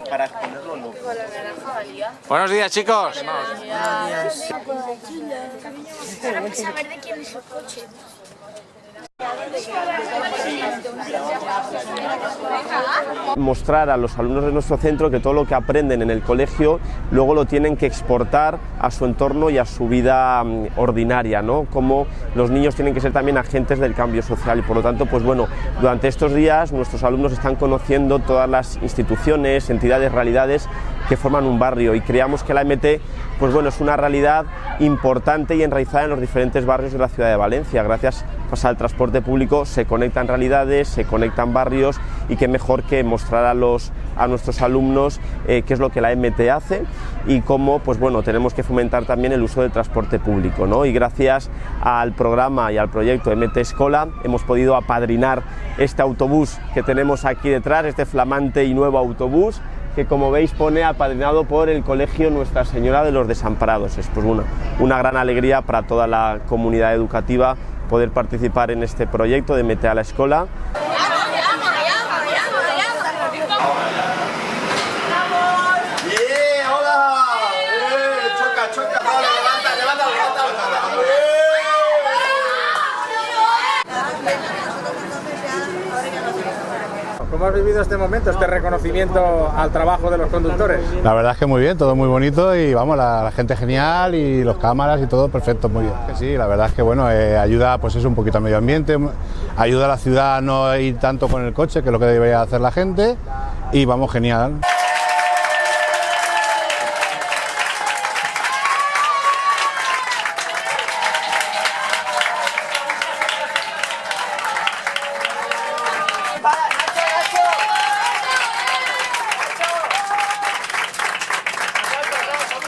Para ponerlo no. Buenos días, chicos. Para saber de quién es el coche. Mostrar a los alumnos de nuestro centro que todo lo que aprenden en el colegio luego lo tienen que exportar a su entorno y a su vida ordinaria, ¿no? Como los niños tienen que ser también agentes del cambio social y por lo tanto, pues bueno, durante estos días nuestros alumnos están conociendo todas las instituciones, entidades, realidades que forman un barrio y creamos que la MT, pues bueno, es una realidad importante y enraizada en los diferentes barrios de la ciudad de Valencia. Gracias pues, al transporte público se conectan realidades, se conectan barrios y qué mejor que mostrar a nuestros alumnos qué es lo que la MT hace y cómo pues bueno, tenemos que fomentar también el uso del transporte público, ¿no? Y gracias al programa y al proyecto MT Escola hemos podido apadrinar este autobús que tenemos aquí detrás, este flamante y nuevo autobús que como veis pone apadrinado por el Colegio Nuestra Señora de los Desamparados. Es pues una gran alegría para toda la comunidad educativa poder participar en este proyecto de MT a la Escola. ¿Cómo has vivido este momento, este reconocimiento al trabajo de los conductores? La verdad es que muy bien, todo muy bonito y vamos, la gente genial y los cámaras y todo perfecto, muy bien. Sí, la verdad es que bueno, ayuda pues eso un poquito al medio ambiente, ayuda a la ciudad a no ir tanto con el coche, que es lo que debería hacer la gente y vamos genial.